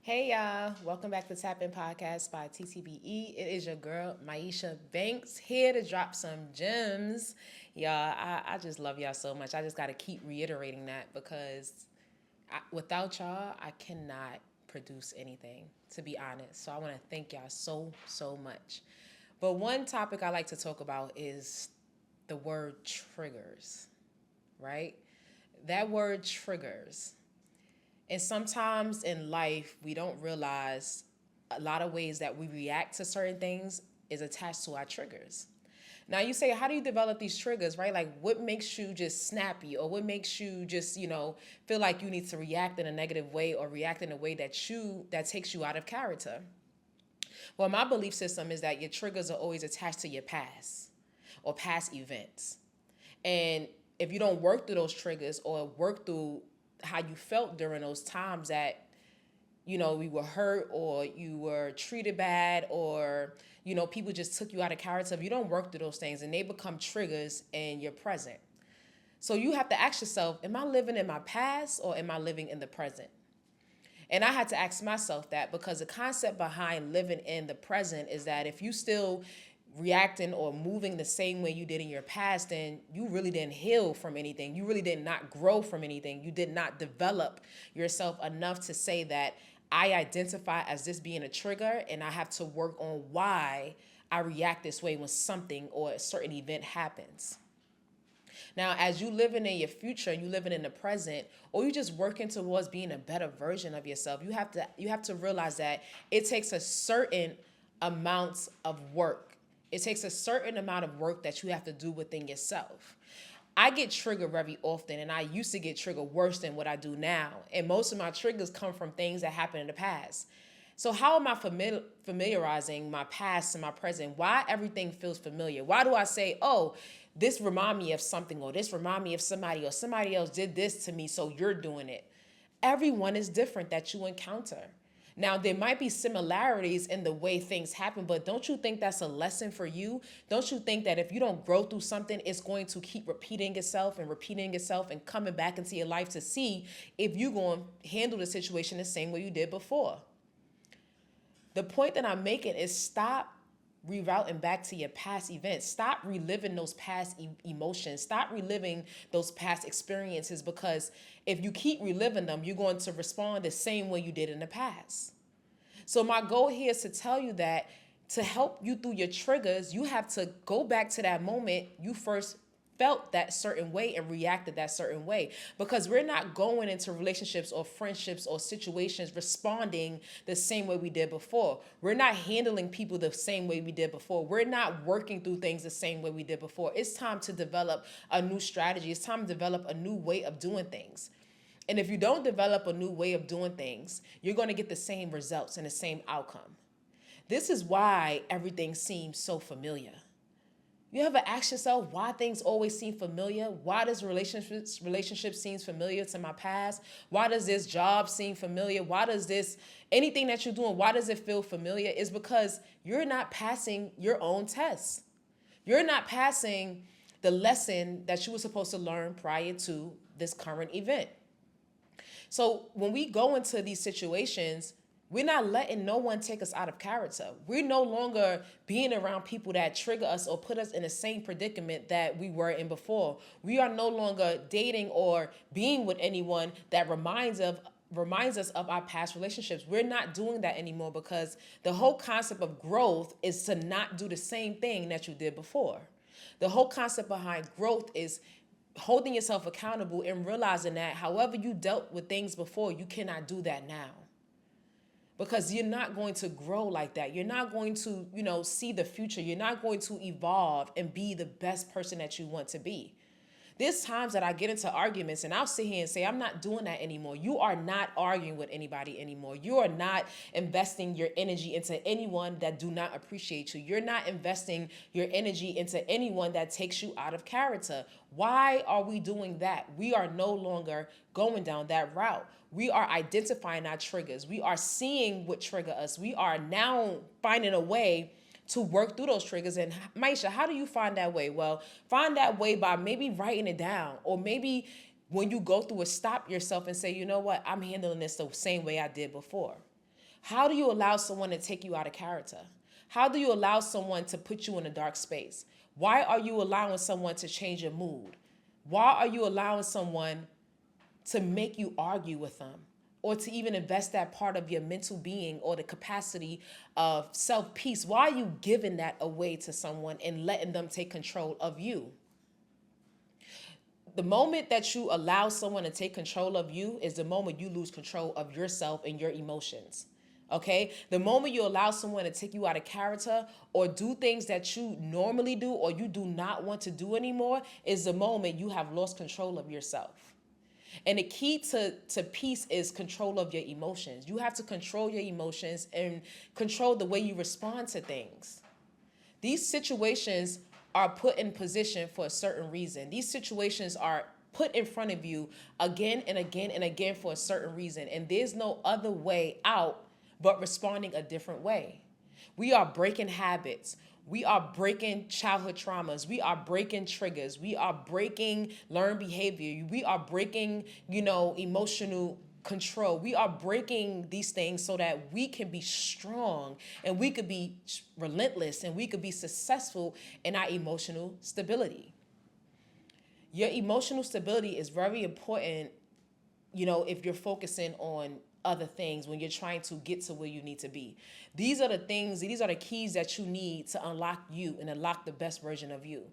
Hey y'all, welcome back to Tap In Podcast by TTBE. It is your girl, Myesha Banks, here to drop some gems. Y'all, I just love y'all so much. I just got to keep reiterating that because without y'all, I cannot produce anything, to be honest. So I want to thank y'all so much. But one topic I like to talk about is the word triggers, right? That word triggers. And sometimes in life, we don't realize a lot of ways that we react to certain things is attached to our triggers. Now you say, how do you develop these triggers, right? Like what makes you just snappy or what makes you just, feel like you need to react in a negative way or react in a way that takes you out of character? Well, my belief system is that your triggers are always attached to your past or past events. And if you don't work through those triggers or work through how you felt during those times that you were hurt or you were treated bad or people just took you out of character, if you don't work through those things and they become triggers in your present. So you have to ask yourself, am I living in my past or am I living in the present? And I had to ask myself that because the concept behind living in the present is that if you still reacting or moving the same way you did in your past, then you really didn't heal from anything. You really did not grow from anything. You did not develop yourself enough to say that I identify as this being a trigger and I have to work on why I react this way when something or a certain event happens. Now, as you living in your future and you living in the present, or you just working towards being a better version of yourself, you have to realize that it takes a certain amount of work. It takes a certain amount of work that you have to do within yourself. I get triggered very often, and I used to get triggered worse than what I do now. And most of my triggers come from things that happened in the past. So how am I familiarizing my past and my present? Why everything feels familiar? Why do I say, oh, this remind me of something, or this remind me of somebody, or somebody else did this to me, so you're doing it? Everyone is different that you encounter. Now, there might be similarities in the way things happen, but don't you think that's a lesson for you? Don't you think that if you don't grow through something, it's going to keep repeating itself and coming back into your life to see if you're going to handle the situation the same way you did before? The point that I'm making is stop rerouting back to your past events. Stop reliving those past emotions. Stop reliving those past experiences because if you keep reliving them, you're going to respond the same way you did in the past. So my goal here is to tell you that to help you through your triggers, you have to go back to that moment you first felt that certain way and reacted that certain way, because we're not going into relationships or friendships or situations responding the same way we did before. We're not handling people the same way we did before. We're not working through things the same way we did before. It's time to develop a new strategy. It's time to develop a new way of doing things. And if you don't develop a new way of doing things, you're going to get the same results and the same outcome. This is why everything seems so familiar. You ever ask yourself why things always seem familiar? Why does relationship seems familiar to my past? Why does this job seem familiar? Why does this anything that you're doing, why does it feel familiar? Is because you're not passing your own tests. You're not passing the lesson that you were supposed to learn prior to this current event. So when we go into these situations, we're not letting no one take us out of character. We're no longer being around people that trigger us or put us in the same predicament that we were in before. We are no longer dating or being with anyone that reminds us of our past relationships. We're not doing that anymore because the whole concept of growth is to not do the same thing that you did before. The whole concept behind growth is holding yourself accountable and realizing that however you dealt with things before, you cannot do that now. Because you're not going to grow like that. You're not going to, see the future. You're not going to evolve and be the best person that you want to be. There's times that I get into arguments and I'll sit here and say, I'm not doing that anymore. You are not arguing with anybody anymore. You are not investing your energy into anyone that do not appreciate you. You're not investing your energy into anyone that takes you out of character. Why are we doing that? We are no longer going down that route. We are identifying our triggers. We are seeing what trigger us. We are now finding a way to work through those triggers. And Myesha, how do you find that way? Well, find that way by maybe writing it down, or maybe when you go through it, stop yourself and say, you know what, I'm handling this the same way I did before. How do you allow someone to take you out of character? How do you allow someone to put you in a dark space? Why are you allowing someone to change your mood? Why are you allowing someone to make you argue with them, or to even invest that part of your mental being or the capacity of self-peace? Why are you giving that away to someone and letting them take control of you? The moment that you allow someone to take control of you is the moment you lose control of yourself and your emotions. Okay? The moment you allow someone to take you out of character or do things that you normally do or you do not want to do anymore is the moment you have lost control of yourself. And the key to peace is control of your emotions. You have to control your emotions and control the way you respond to things. These situations are put in position for a certain reason. These situations are put in front of you again and again and again for a certain reason. And there's no other way out but responding a different way. We are breaking habits. We are breaking childhood traumas. We are breaking triggers. We are breaking learned behavior. We are breaking, emotional control. We are breaking these things so that we can be strong and we could be relentless and we could be successful in our emotional stability. Your emotional stability is very important, if you're focusing on other things when you're trying to get to where you need to be. These are the keys that you need to unlock you and unlock the best version of you.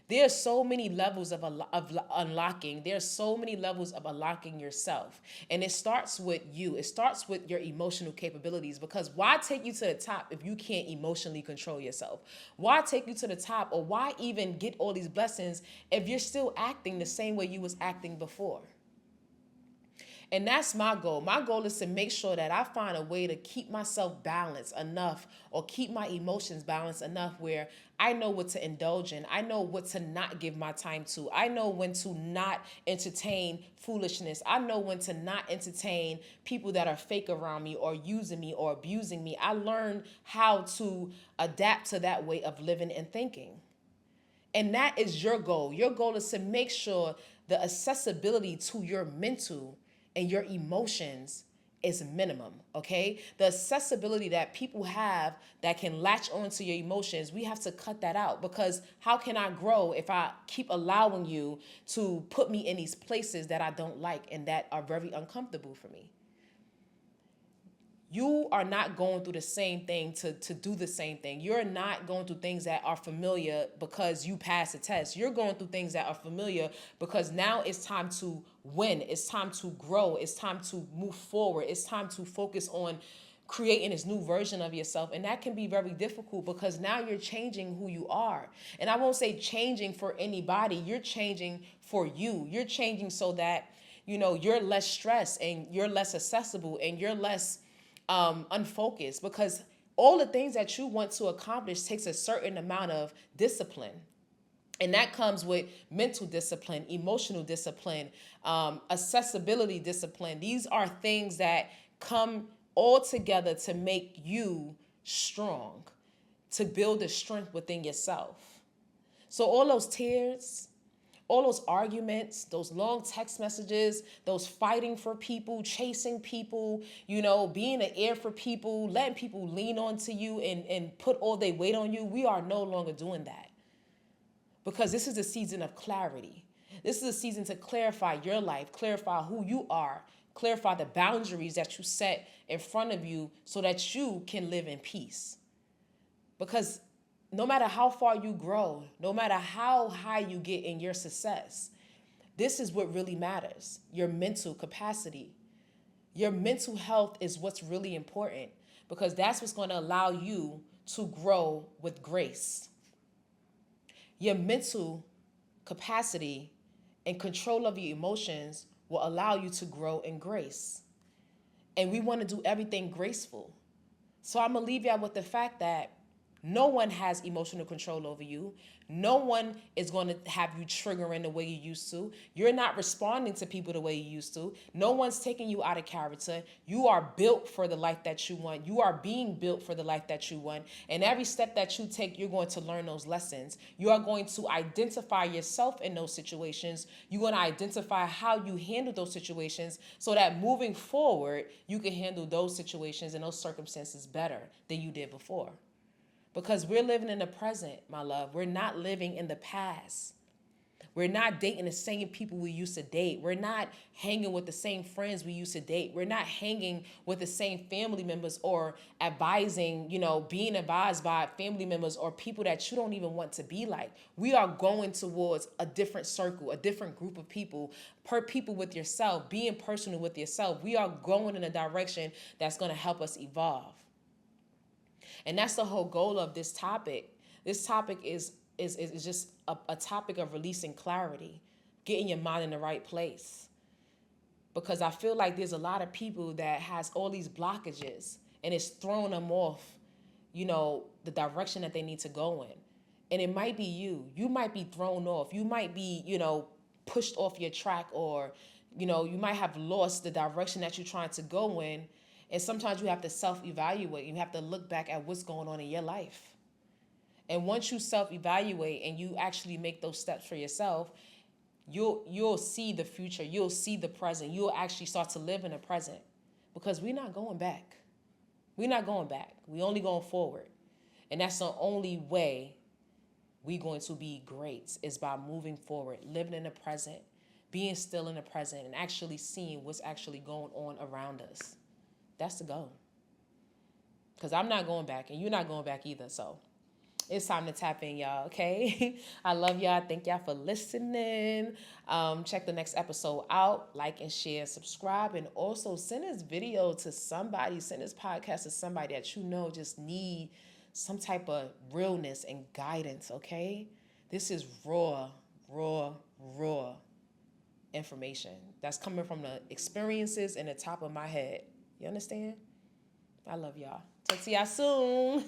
There are so many levels of unlocking. There are so many levels of unlocking yourself. And it starts with you. It starts with your emotional capabilities, because why take you to the top if you can't emotionally control yourself? Why take you to the top, or why even get all these blessings if you're still acting the same way you was acting before? And that's my goal. My goal is to make sure that I find a way to keep myself balanced enough, or keep my emotions balanced enough where I know what to indulge in. I know what to not give my time to. I know when to not entertain foolishness. I know when to not entertain people that are fake around me or using me or abusing me. I learned how to adapt to that way of living and thinking. And that is your goal. Your goal is to make sure the accessibility to your mental and your emotions is minimum, okay? The accessibility that people have that can latch onto your emotions, we have to cut that out, because how can I grow if I keep allowing you to put me in these places that I don't like and that are very uncomfortable for me? You are not going through the same thing to do the same thing. You're not going through things that are familiar because you passed a test. You're going through things that are familiar because now it's time to win. It's time to grow. It's time to move forward. It's time to focus on creating this new version of yourself. And that can be very difficult because now you're changing who you are. And I won't say changing for anybody. You're changing for you. You're changing so that, you're less stressed and you're less accessible and you're less unfocused, because all the things that you want to accomplish takes a certain amount of discipline. And that comes with mental discipline, emotional discipline, accessibility discipline. These are things that come all together to make you strong, to build the strength within yourself. So all those tears, all those arguments, those long text messages, those fighting for people, chasing people, being an ear for people, letting people lean onto you and put all their weight on you, we are no longer doing that. Because this is a season of clarity. This is a season to clarify your life, clarify who you are, clarify the boundaries that you set in front of you so that you can live in peace. Because no matter how far you grow, no matter how high you get in your success, this is what really matters: your mental capacity. Your mental health is what's really important, because that's what's going to allow you to grow with grace. Your mental capacity and control of your emotions will allow you to grow in grace. And we want to do everything graceful. So I'm going to leave y'all with the fact that No one has emotional control over you. No one is going to have you triggering the way you used to. You're not responding to people the way you used to. No one's taking you out of character. You are built for the life that you want. You are being built for the life that you want. And every step that you take, you're going to learn those lessons. You are going to identify yourself in those situations. You're going to identify how you handle those situations so that moving forward, you can handle those situations and those circumstances better than you did before. Because we're living in the present, my love. We're not living in the past. We're not dating the same people we used to date. We're not hanging with the same friends we used to date. We're not hanging with the same family members or advising, being advised by family members or people that you don't even want to be like. We are going towards a different circle, a different group of people, people with yourself, being personal with yourself. We are going in a direction that's going to help us evolve. And that's the whole goal of this topic. This topic is just a topic of releasing clarity, getting your mind in the right place. Because I feel like there's a lot of people that has all these blockages and it's throwing them off, the direction that they need to go in. And it might be you. You might be thrown off. You might be, pushed off your track, or, you might have lost the direction that you're trying to go in. And sometimes you have to self-evaluate. You have to look back at what's going on in your life. And once you self-evaluate and you actually make those steps for yourself, you'll see the future. You'll see the present. You'll actually start to live in the present. Because we're not going back. We're not going back. We're only going forward. And that's the only way we're going to be great, is by moving forward, living in the present, being still in the present, and actually seeing what's actually going on around us. That's the goal. Because I'm not going back, and you're not going back either. So it's time to tap in, y'all, okay? I love y'all. Thank y'all for listening. Check the next episode out. Like and share, subscribe, and also send this video to somebody. Send this podcast to somebody that you know just need some type of realness and guidance, okay? This is raw information that's coming from the experiences in the top of my head. You understand? I love y'all. Talk to y'all soon.